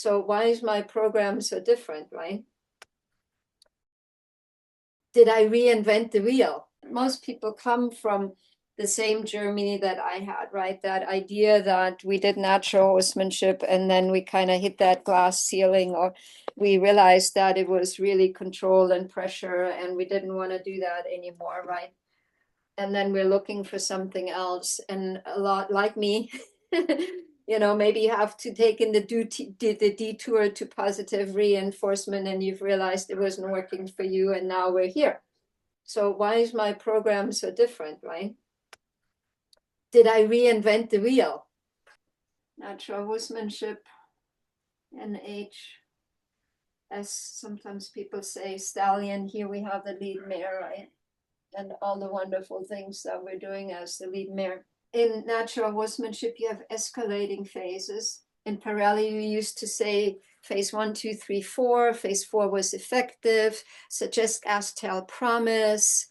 So why is my program so different, right? Did I reinvent the wheel? Most people come from the same journey that I had, right? That idea that we did natural horsemanship and then we kind of hit that glass ceiling, or we realized that it was really control and pressure and we didn't want to do that anymore, right? And then we're looking for something else. And a lot like me, maybe you have to take in the detour to positive reinforcement and you've realized it wasn't working for you and now we're here. So why is my program so different, right? Did I reinvent the wheel? Natural horsemanship, NH, as sometimes people say, stallion. Here we have the LEADmare, right? And all the wonderful things that we're doing as the LEADmare. In natural horsemanship, you have escalating phases. In Pirelli, you used to say phase 1, 2, 3, 4. Phase 4 was effective. Suggest, ask, tell, promise.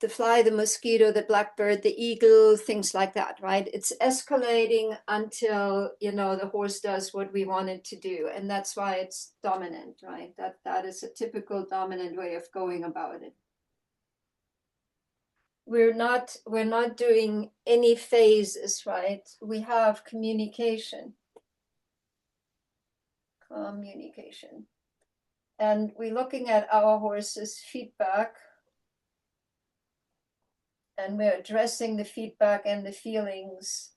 The fly, the mosquito, the blackbird, the eagle, things like that, right? It's escalating until, the horse does what we want it to do. And that's why it's dominant, right? That is a typical dominant way of going about it. We're not doing any phases, right? We have communication. And we're looking at our horse's feedback. And we're addressing the feedback and the feelings.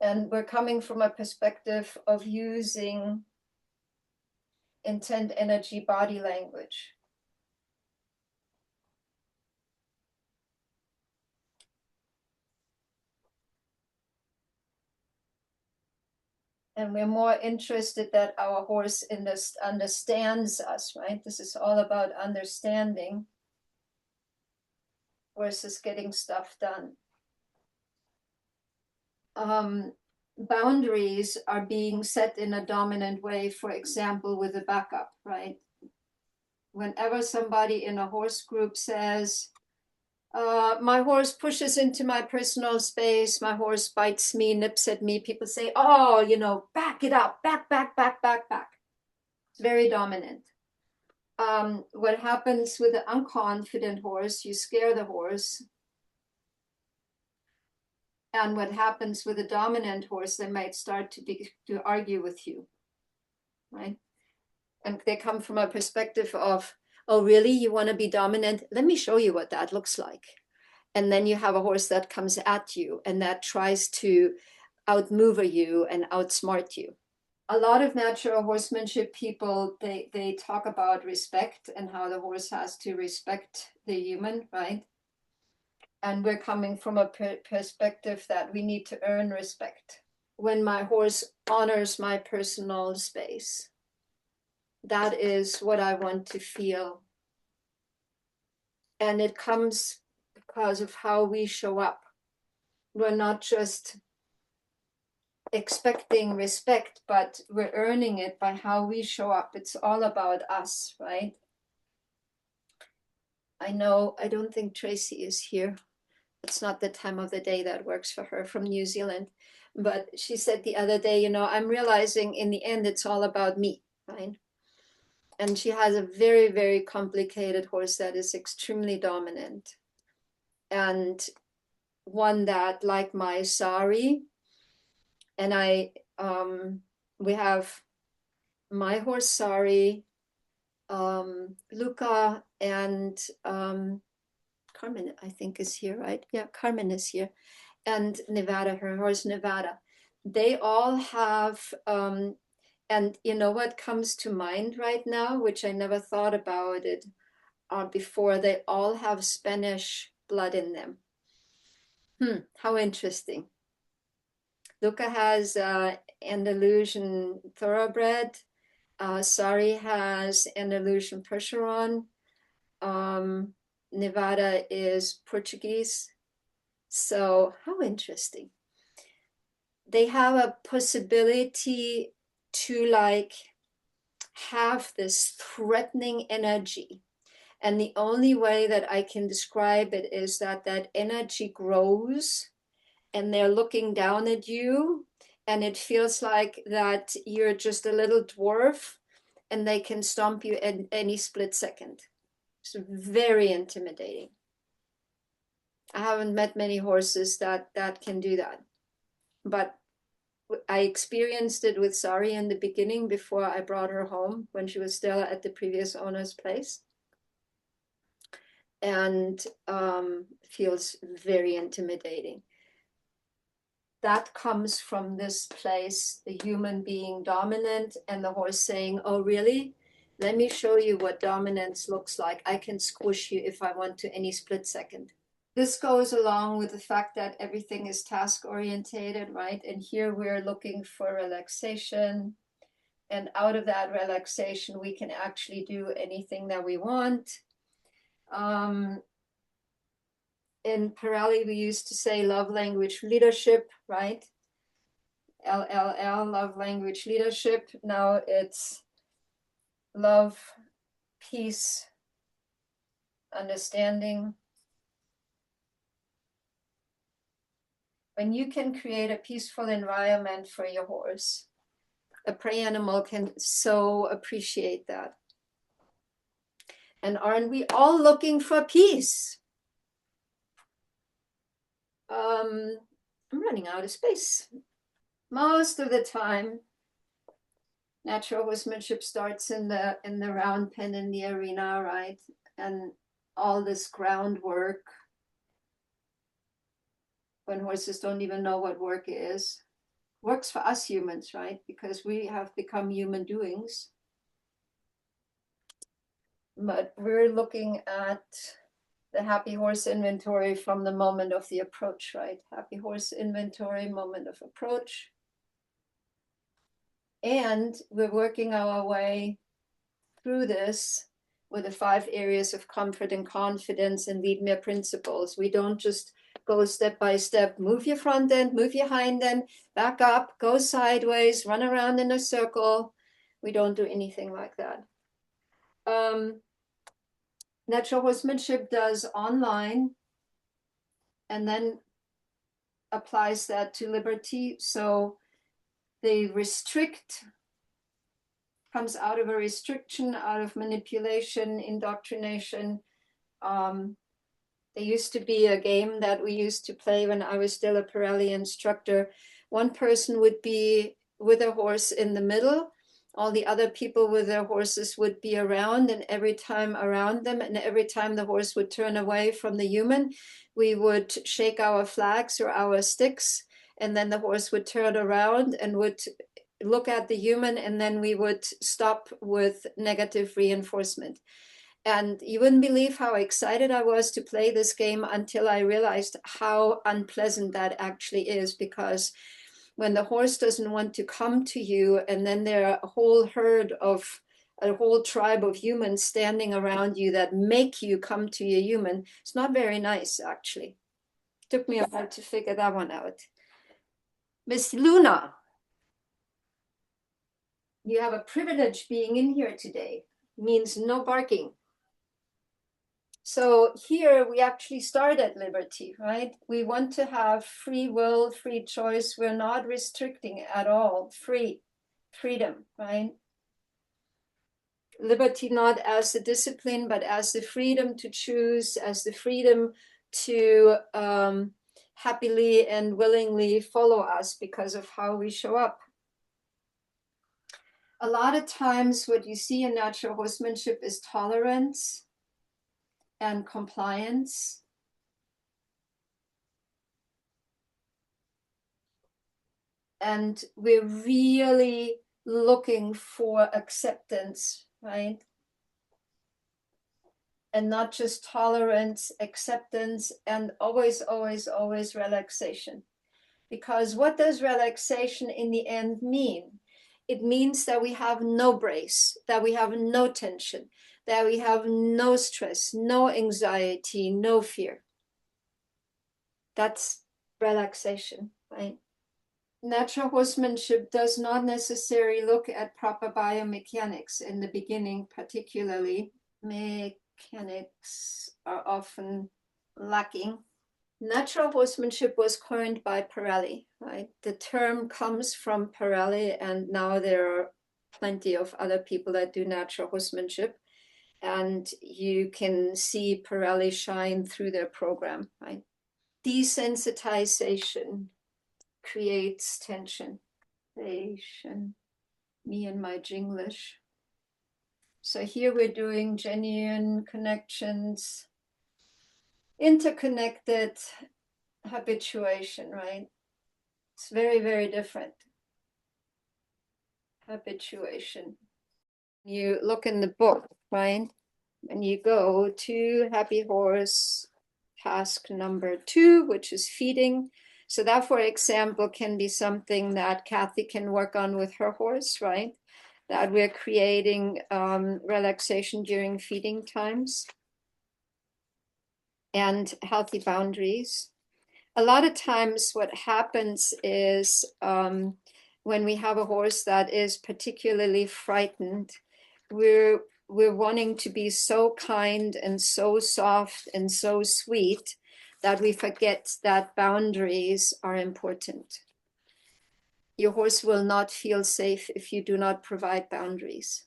And we're coming from a perspective of using intent, energy, body language. And we're more interested that our horse understands us, right? This is all about understanding versus getting stuff done. Boundaries are being set in a dominant way, for example, with a backup, right? Whenever somebody in a horse group says, my horse pushes into my personal space, my horse bites me, nips at me, people say, oh, back it up, back. It's very dominant. What happens with an unconfident horse, you scare the horse. And what happens with a dominant horse, they might start to argue with you, right? And they come from a perspective of, oh, really? You want to be dominant? Let me show you what that looks like. And then you have a horse that comes at you and that tries to outmaneuver you and outsmart you. A lot of natural horsemanship people, they talk about respect and how the horse has to respect the human, right? And we're coming from a perspective that we need to earn respect. When my horse honors my personal space, that is what I want to feel. And it comes because of how we show up. We're not just expecting respect, but we're earning it by how we show up. It's all about us, right? I don't think Tracy is here. It's not the time of the day that works for her, from New Zealand. But she said the other day, I'm realizing in the end, it's all about me, right? And she has a very, very complicated horse that is extremely dominant. And one that, like my Sari, and we have my horse Sari, Luca, and Carmen, I think, is here, right? Yeah, Carmen is here. And Nevada, her horse Nevada. They all have, and what comes to mind right now, which I never thought about it before, they all have Spanish blood in them. How interesting. Luca has Andalusian thoroughbred. Sari has Andalusian Percheron. Nevada is Portuguese. So how interesting. They have a possibility to have this threatening energy. And the only way that I can describe it is that energy grows and they're looking down at you, and it feels like that you're just a little dwarf and they can stomp you in any split second. It's very intimidating. I haven't met many horses that can do that, but I experienced it with Sari in the beginning before I brought her home when she was still at the previous owner's place, and feels very intimidating. That comes from this place, the human being dominant and the horse saying, oh, really? Let me show you what dominance looks like. I can squish you if I want to any split second. This goes along with the fact that everything is task orientated, right? And here we're looking for relaxation. And out of that relaxation, we can actually do anything that we want. In Pirelli, we used to say love language leadership, right? LLL, love language leadership. Now it's love, peace, understanding. When you can create a peaceful environment for your horse, a prey animal can so appreciate that. And aren't we all looking for peace? I'm running out of space. Most of the time, natural horsemanship starts in the round pen in the arena, right? And all this groundwork, when horses don't even know what work is, works for us humans, right? Because we have become human doings. But we're looking at the happy horse inventory from the moment of the approach, right? Happy horse inventory, moment of approach. And we're working our way through this with the 5 areas of comfort and confidence and LEADmare principles. We don't just go step by step, move your front end, move your hind end, back up, go sideways, run around in a circle. We don't do anything like that. Natural horsemanship does online and then applies that to liberty. So they restrict, comes out of a restriction, out of manipulation, indoctrination. There used to be a game that we used to play when I was still a Pirelli instructor. One person would be with a horse in the middle. All the other people with their horses would be around, and every time around them, and every time the horse would turn away from the human, we would shake our flags or our sticks, and then the horse would turn around and would look at the human, and then we would stop with negative reinforcement. And you wouldn't believe how excited I was to play this game until I realized how unpleasant that actually is, because when the horse doesn't want to come to you, and then there are a whole herd of a whole tribe of humans standing around you that make you come to your human, it's not very nice, actually. Took me a while to figure that one out. Miss Luna, you have a privilege being in here today. Means no barking. So here we actually start at liberty, right? We want to have free will, free choice. We're not restricting at all. Freedom, right? Liberty not as the discipline, but as the freedom to choose, as the freedom to happily and willingly follow us because of how we show up. A lot of times what you see in natural horsemanship is tolerance and compliance. And we're really looking for acceptance, right? And not just tolerance, acceptance, and always, always, always relaxation. Because what does relaxation in the end mean? It means that we have no brace, that we have no tension, that we have no stress, no anxiety, no fear. That's relaxation, right? Natural horsemanship does not necessarily look at proper biomechanics in the beginning, particularly. Mechanics are often lacking. Natural horsemanship was coined by Pirelli, right? The term comes from Pirelli, and now there are plenty of other people that do natural horsemanship. And you can see Pirelli shine through their program, right? Desensitization creates tension. Me and my Jinglish. So here we're doing genuine connections, interconnected habituation, right? It's very, very different. Habituation. You look in the book, right? When you go to Happy Horse, task number 2, which is feeding. So that, for example, can be something that Kathy can work on with her horse, right? That we're creating relaxation during feeding times and healthy boundaries. A lot of times what happens is when we have a horse that is particularly frightened, we're wanting to be so kind and so soft and so sweet that we forget that boundaries are important. Your horse will not feel safe if you do not provide boundaries.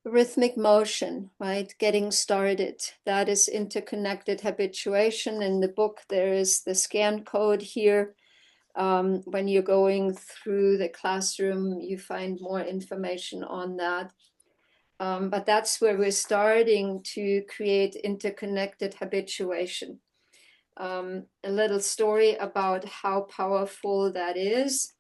Rhythmic motion, right? Getting started. That is interconnected habituation. In the book, there is the scan code here. When you're going through the classroom, you find more information on that. But that's where we're starting to create interconnected habituation. A little story about how powerful that is.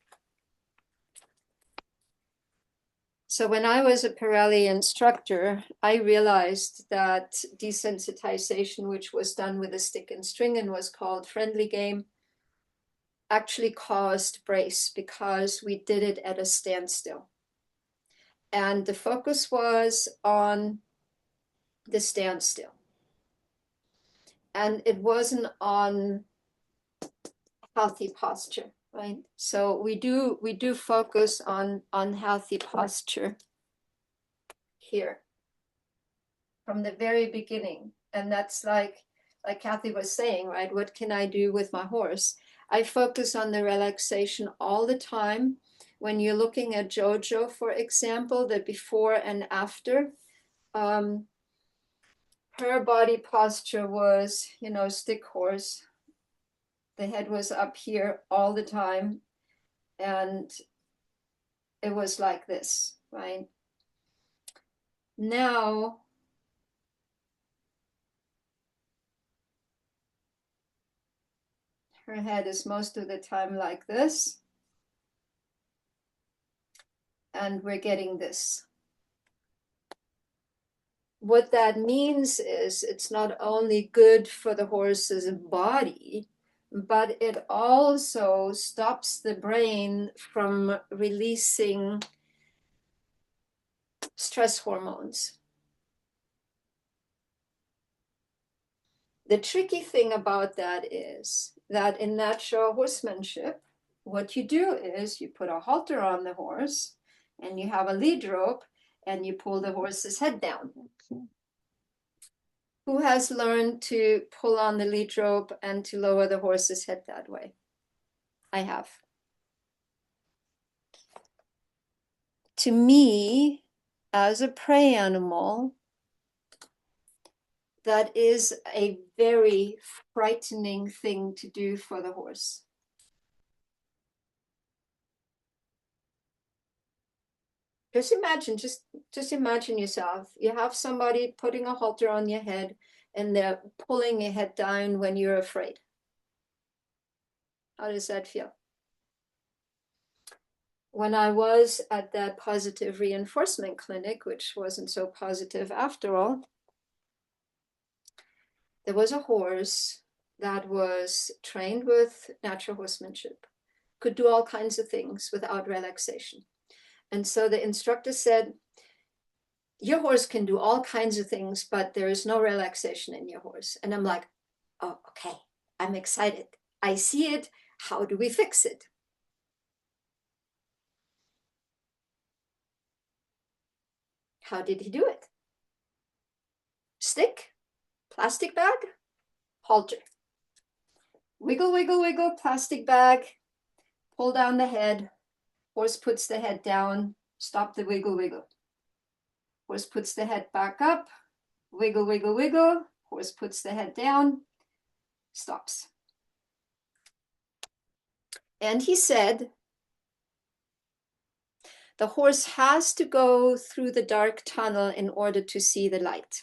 So when I was a Pirelli instructor, I realized that desensitization, which was done with a stick and string and was called friendly game, actually caused brace because we did it at a standstill. And the focus was on the standstill. And it wasn't on healthy posture, right? So we do focus on healthy posture here from the very beginning. And that's like Kathy was saying, right? What can I do with my horse? I focus on the relaxation all the time. When you're looking at Jojo, for example, the before and after, her body posture was, stick horse. The head was up here all the time. And it was like this, right? Now, her head is most of the time like this. And we're getting this. What that means is it's not only good for the horse's body, but it also stops the brain from releasing stress hormones. The tricky thing about that is that in natural horsemanship, what you do is you put a halter on the horse and you have a lead rope and you pull the horse's head down. Okay. Who has learned to pull on the lead rope and to lower the horse's head that way? I have. To me, as a prey animal, that is a very frightening thing to do for the horse. Just imagine yourself. You have somebody putting a halter on your head and they're pulling your head down when you're afraid. How does that feel? When I was at that positive reinforcement clinic, which wasn't so positive after all, there was a horse that was trained with natural horsemanship, could do all kinds of things without relaxation. And so the instructor said, your horse can do all kinds of things, but there is no relaxation in your horse. And I'm like, oh, okay, I'm excited. I see it. How do we fix it? How did he do it? stick, plastic bag, halter. Wiggle, wiggle, wiggle, plastic bag, pull down the head. Horse puts the head down, stop the wiggle, wiggle. Horse puts the head back up, wiggle, wiggle, wiggle. Horse puts the head down, stops. And he said, the horse has to go through the dark tunnel in order to see the light.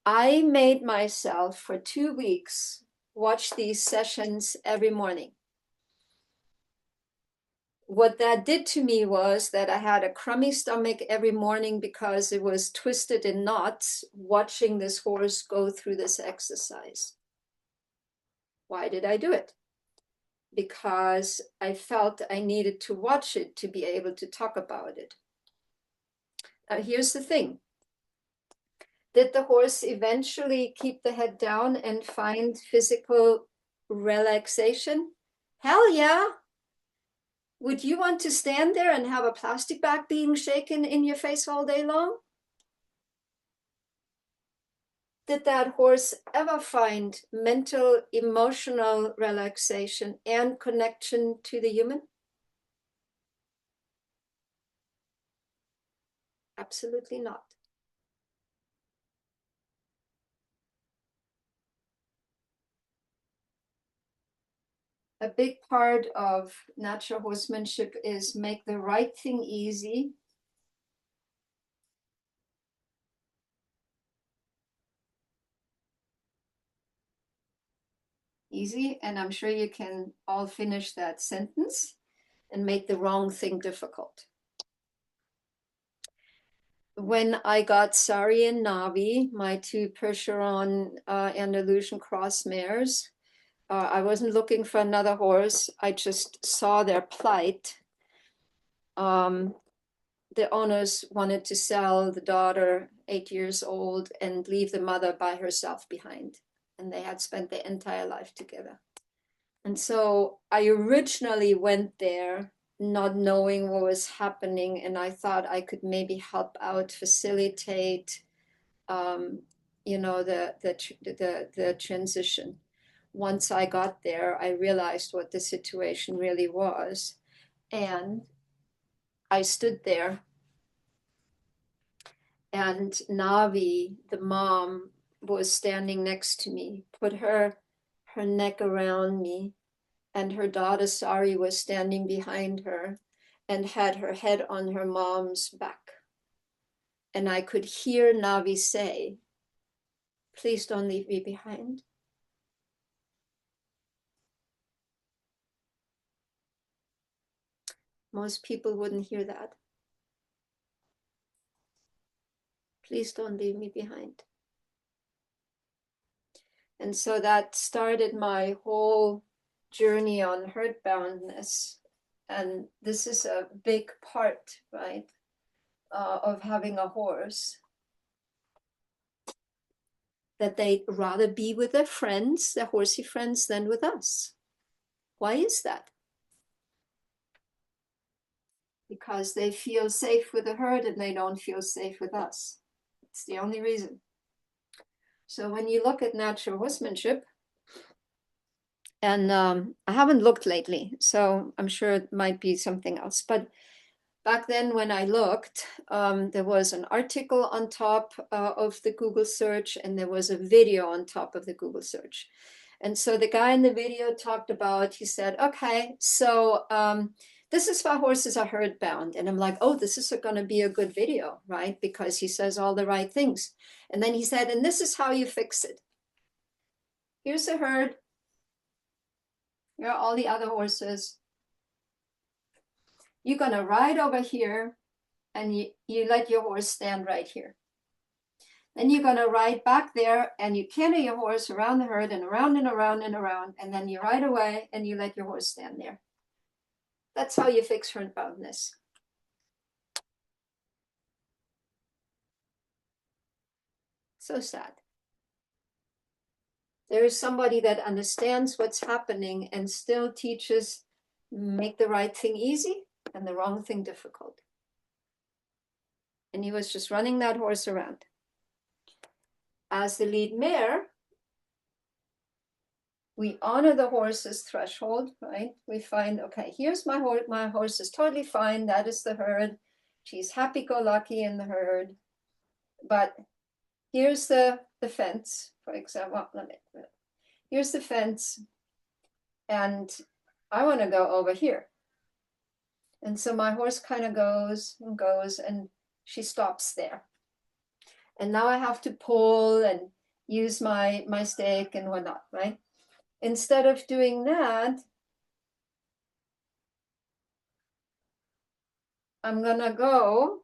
I made myself for 2 weeks watch these sessions every morning. What that did to me was that I had a crummy stomach every morning because it was twisted in knots watching this horse go through this exercise. Why did I do it? Because I felt I needed to watch it to be able to talk about it. Now, here's the thing. Did the horse eventually keep the head down and find physical relaxation? Hell yeah. Would you want to stand there and have a plastic bag being shaken in your face all day long? Did that horse ever find mental, emotional relaxation and connection to the human? Absolutely not. A big part of natural horsemanship is make the right thing easy. Easy, and I'm sure you can all finish that sentence, and make the wrong thing difficult. When I got Sari and Navi, my two Percheron Andalusian cross mares, I wasn't looking for another horse. I just saw their plight. The owners wanted to sell the daughter, 8 years old, and leave the mother by herself behind. And they had spent their entire life together. And so I originally went there not knowing what was happening. And I thought I could maybe help out, facilitate, the transition. Once I got there, I realized what the situation really was. And I stood there, and Navi, the mom, was standing next to me, put her neck around me, and her daughter Sari was standing behind her and had her head on her mom's back. And I could hear Navi say, "Please don't leave me behind." Most people wouldn't hear that. Please don't leave me behind. And so that started my whole journey on herdboundness. And this is a big part, right, of having a horse. That they'd rather be with their friends, their horsey friends, than with us. Why is that? Because they feel safe with the herd and they don't feel safe with us. It's the only reason. So when you look at natural horsemanship, and I haven't looked lately, so I'm sure it might be something else. But back then when I looked, there was an article on top of the Google search, and there was a video on top of the Google search. And so the guy in the video talked about, he said, okay, so this is why horses are herd bound. And I'm like, oh, this is going to be a good video, right? Because he says all the right things. And then he said, and this is how you fix it. Here's a herd. Here are all the other horses. You're going to ride over here, and you let your horse stand right here. Then you're going to ride back there, and you canter your horse around the herd and around and around and around, and then you ride away and you let your horse stand there. That's how you fix herd boundness. So sad. There is somebody that understands what's happening and still teaches make the right thing easy and the wrong thing difficult. And he was just running that horse around. As the lead mare, we honor the horse's threshold, right? We find, okay, here's my horse is totally fine. That is the herd. She's happy-go-lucky in the herd. But here's the fence, for example. Here's the fence, and I want to go over here. And so my horse kind of goes and goes, and she stops there. And now I have to pull and use my stake and whatnot, right? Instead of doing that, I'm gonna go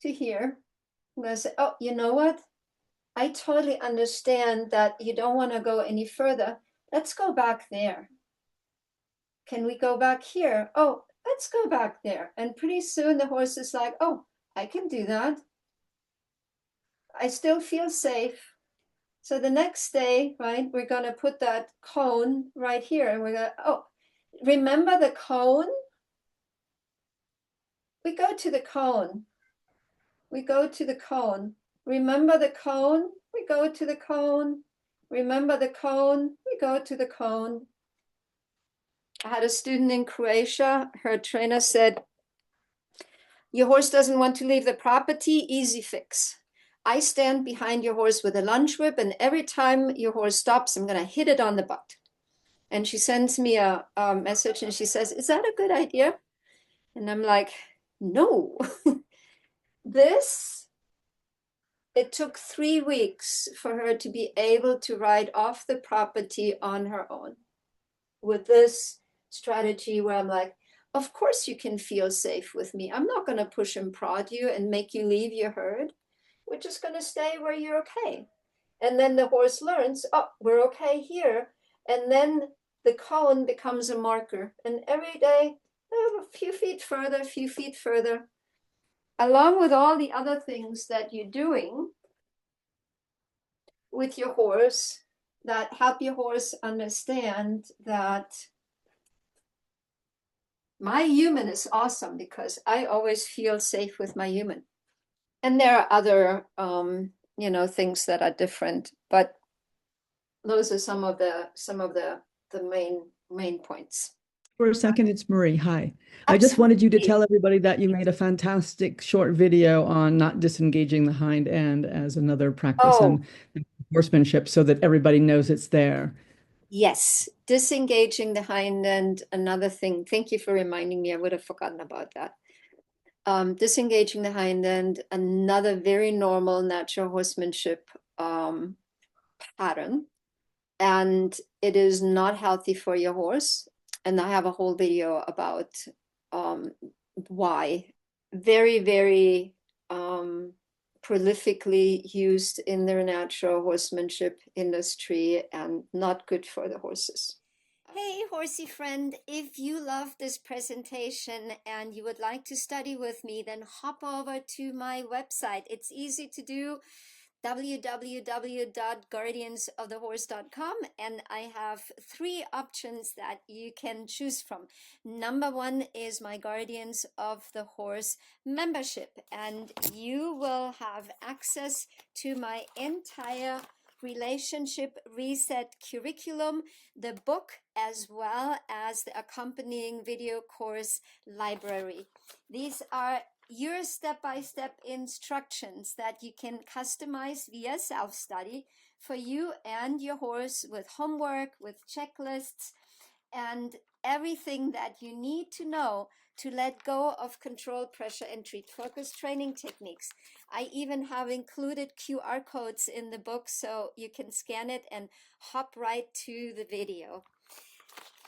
to here. I'm gonna say, oh, you know what? I totally understand that you don't want to go any further. Let's go back there. Can we go back here? Oh, let's go back there. And pretty soon the horse is like, oh, I can do that. I still feel safe. So the next day, right, we're going to put that cone right here. And we're going to, oh, remember the cone? We go to the cone. We go to the cone. Remember the cone? We go to the cone. Remember the cone? We go to the cone. I had a student in Croatia. Her trainer said, your horse doesn't want to leave the property, easy fix. I stand behind your horse with a lunge whip, and every time your horse stops, I'm going to hit it on the butt. And she sends me a message and she says, is that a good idea? And I'm like, no. It took 3 weeks for her to be able to ride off the property on her own with this strategy where I'm like, of course you can feel safe with me. I'm not going to push and prod you and make you leave your herd. We're just going to stay where you're okay. And then the horse learns, oh, we're okay here. And then the cone becomes a marker. And every day, a few feet further, along with all the other things that you're doing with your horse that help your horse understand that my human is awesome because I always feel safe with my human. And there are other, things that are different, but those are some of the main points. For a second, it's Marie. Hi. I just wanted you to tell everybody that you made a fantastic short video on not disengaging the hind end as another practice in horsemanship so that everybody knows it's there. Yes, disengaging the hind end, another thing. Thank you for reminding me. I would have forgotten about that. Disengaging the hind end, another very normal natural horsemanship pattern. And it is not healthy for your horse. And I have a whole video about why. Very, very prolifically used in the natural horsemanship industry and not good for the horses. Hey, horsey friend, if you love this presentation and you would like to study with me, then hop over to my website. It's easy to do, www.guardiansofthehorse.com, and I have 3 options that you can choose from. Number 1 is my Guardians of the Horse membership, and you will have access to my entire relationship reset curriculum, the book, as well as the accompanying video course library. These are your step-by-step instructions that you can customize via self-study for you and your horse, with homework, with checklists, and everything that you need to know to let go of control, pressure, and treat focus training techniques. I even have included QR codes in the book so you can scan it and hop right to the video.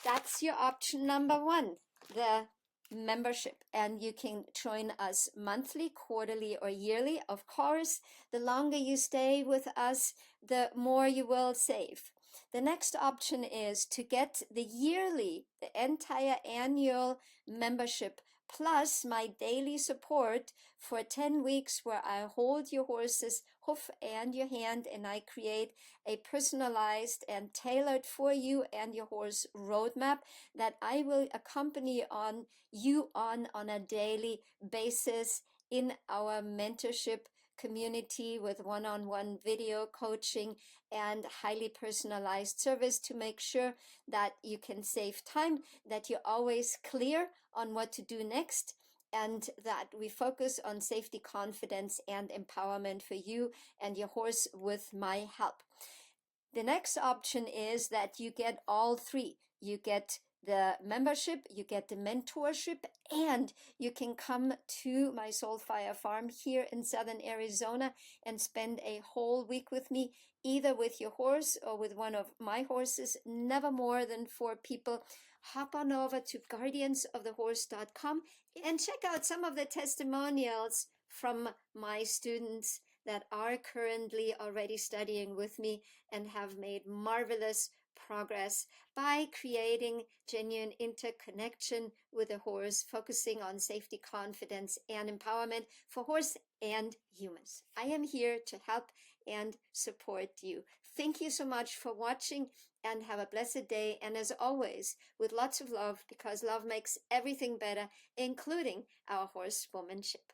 That's your option number 1, the membership, and you can join us monthly, quarterly, or yearly. Of course, the longer you stay with us, the more you will save. The next option is to get the entire annual membership plus my daily support for 10 weeks, where I hold your horse's hoof and your hand, and I create a personalized and tailored for you and your horse roadmap that I will accompany you on a daily basis in our mentorship community with one-on-one video coaching and highly personalized service to make sure that you can save time, that you're always clear on what to do next, and that we focus on safety, confidence, and empowerment for you and your horse with my help. The next option is that you get all three. You get the membership, you get the mentorship, and you can come to my Soulfire farm here in Southern Arizona and spend a whole week with me, either with your horse or with one of my horses, never more than 4 people. Hop on over to guardiansofthehorse.com and check out some of the testimonials from my students that are currently already studying with me and have made marvelous progress by creating genuine interconnection with the horse, focusing on safety, confidence, and empowerment for horse and humans. I am here to help and support you. Thank you so much for watching, and have a blessed day. And as always, with lots of love, because love makes everything better, including our horsewomanship.